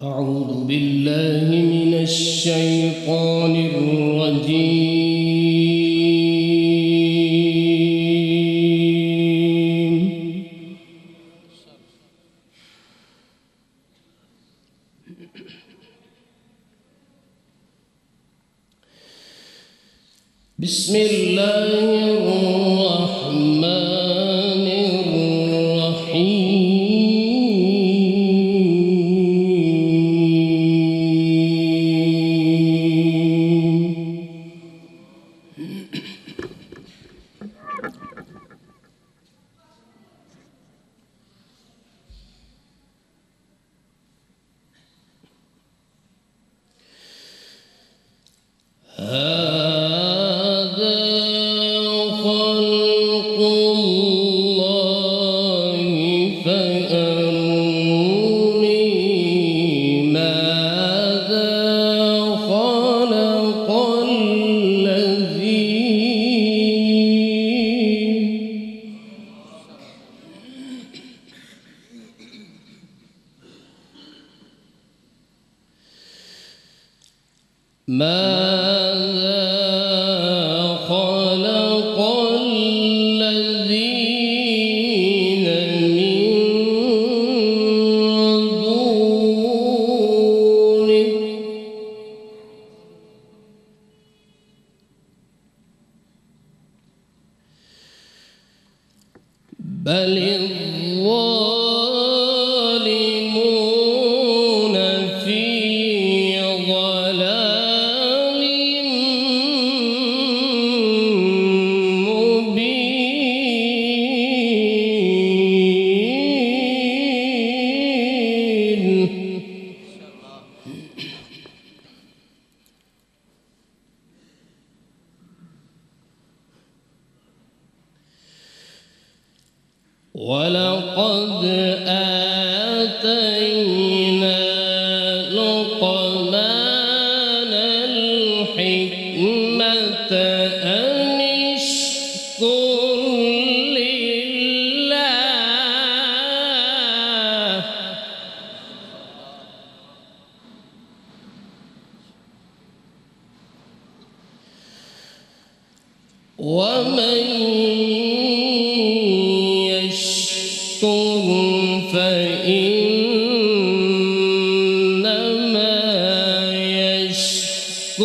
أعوذ بالله من الشيطان الرجيم. بسم الله الرحمن الرحيم. هذا خلق الله فأروني ماذا خلق الذين خلق الذين من دونه بل الظالمون في ضلال ولقد آتينا لقمان الحكمة أن اشكر لله ومن يشكر فإنما يشكر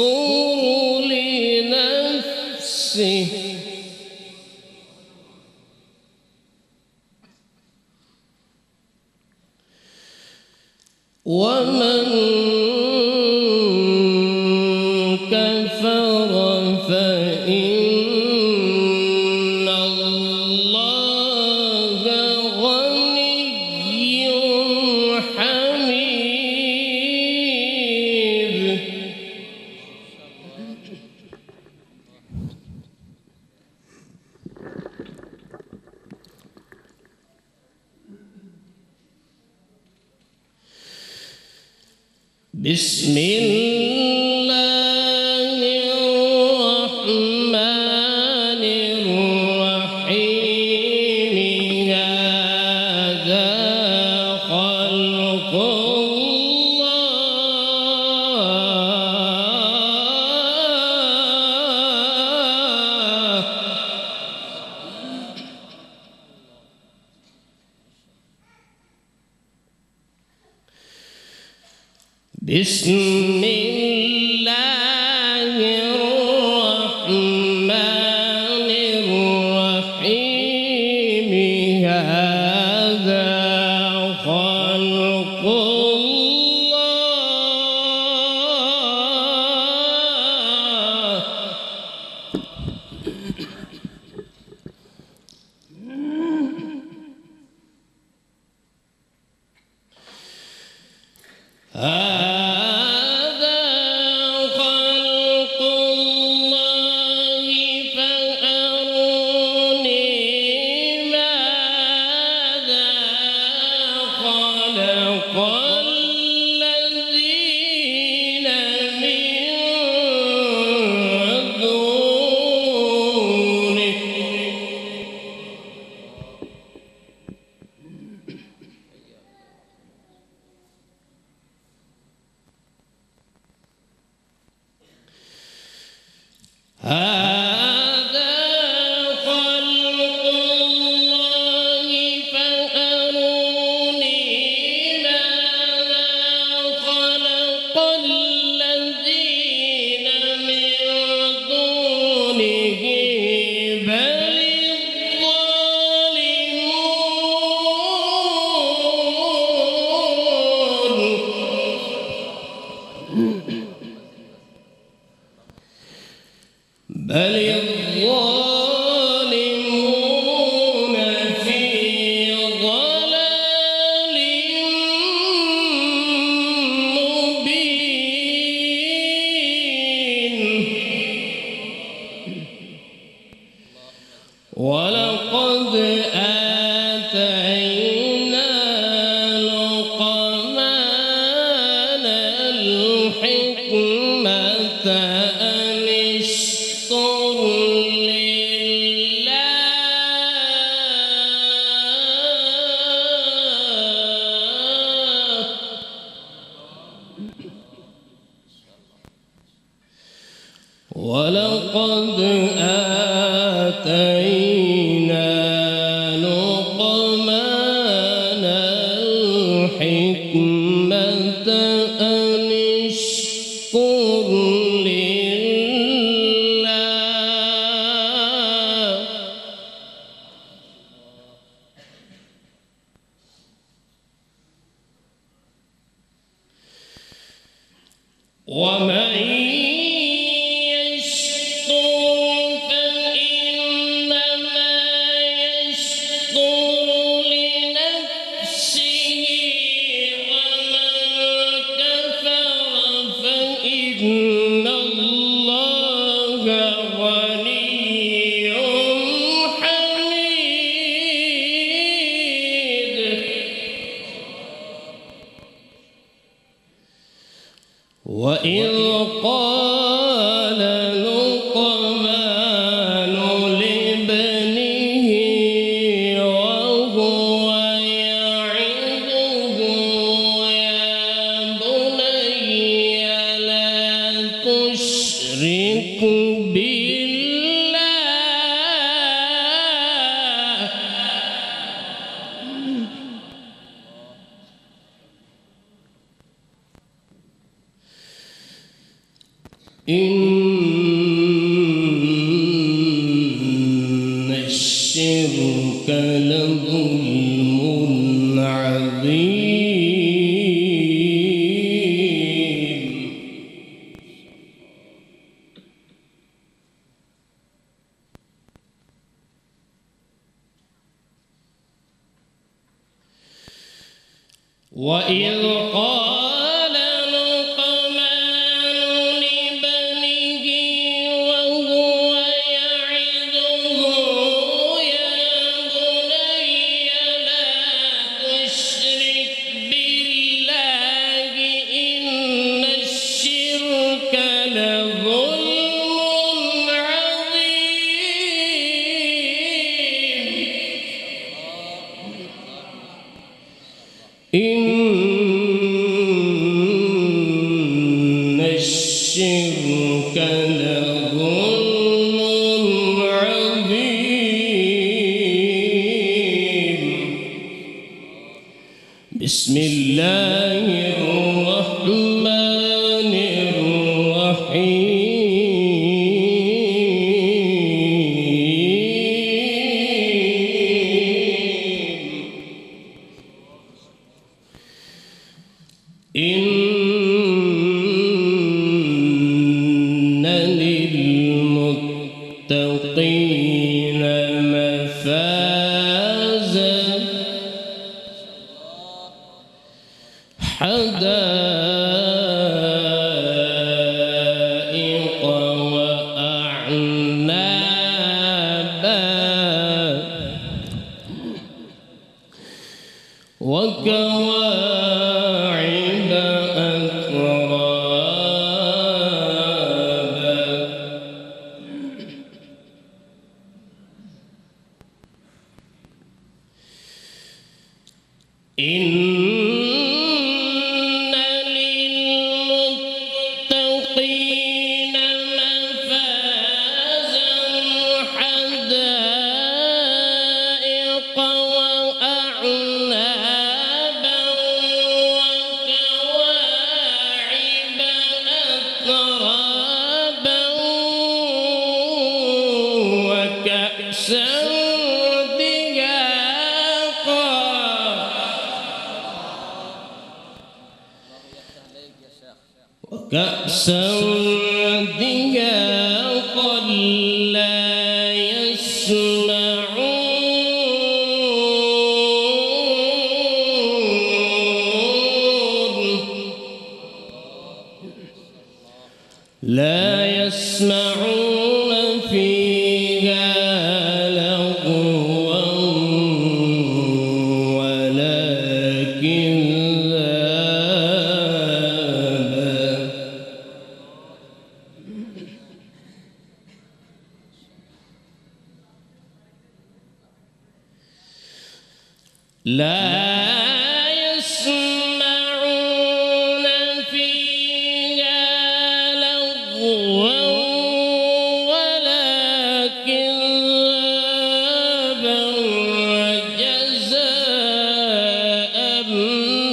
لنفسه ومن كفر فإن الله غني حميد. بسم الله الرحمن الرحيم. هذا خلق الله بسم الله الرحمن الرحيم. هذا خلق الله هذا خلق الله فأروني ماذا خلق الذين من دونه بل الظالمون في ضلال مبين ولقد آتينا لقمان الحكمة أن اشكر لله ولقد آتينا لقمان الحكمة أن اشكر لله ومن إن الله غني حميد وإذ قال لقمان لابنه وهو يعظه يا بني تشرك بالله إن الشرك لظلم عظيم وإذ قال لقمان لابنه وهو يعظه يا بني لا تشرك بالله إن الشرك لظلم عظيم إن الشرك لظلم عظيم بسم الله الرحمن الرحيم إن للمتقين مفازا حدائق وأعنابا وكواعب أترابا إن للمتقين مفازا حدائق وأعنابا وكواعب أترابا وكأسا كأسا دهاقا لا يسمعون فيها لغوا ولا كذابا لا يسمعون فيها لغوا ولا كذابا جزاء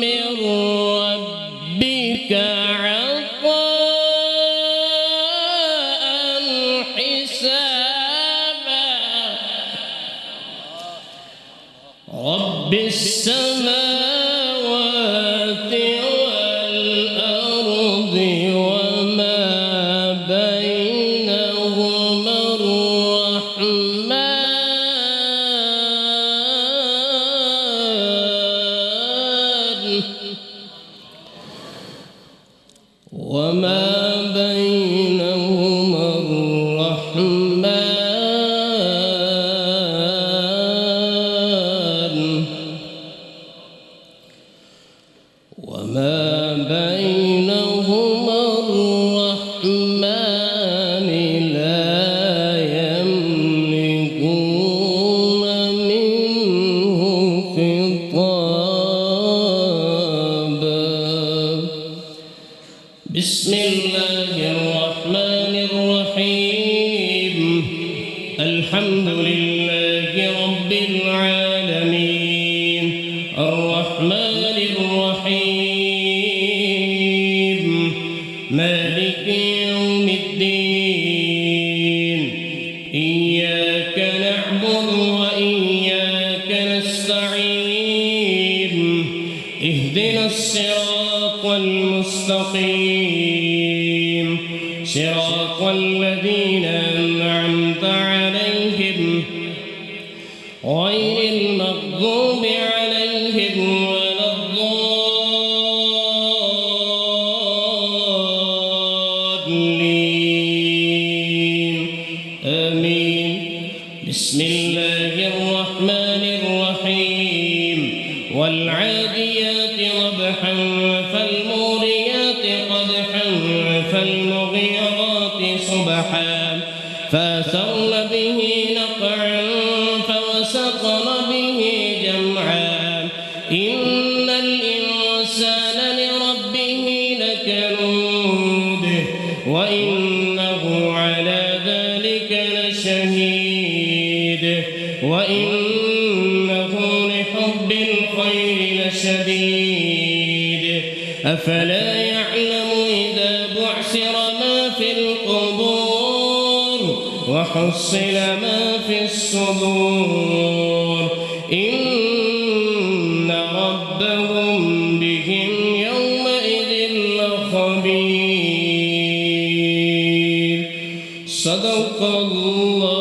من ربك عطاء حسابا رب السماوات والأرض وما بينهما الرحمن وما بينهما الرحمن وما بينهما الرحمن لا يملكون منه خطابا بسم الله الرحمن الرحيم الحمد لله رب العالمين الرحمن الرحيم مالك يوم الدين إياك نعبد وإياك نستعين اهدنا الصراط المستقيم صراط الذين أنعمت عليهم غير المغضوب عليهم ولا الضالين آمين بسم الله الرحمن الرحيم والعاديات ضبحا فالموريات قدحا فالمغيرات صبحا فأثرن به نقعا فوسطن به جمعا إن الإنسان لربه لكنود وإنه على ذلك لشهيد وإنه لحب الخير لشديد أفلا يعلم إذا بعثر ما في القبور وحصل ما في الصدور إن ربهم بهم يومئذ لخبير صدق الله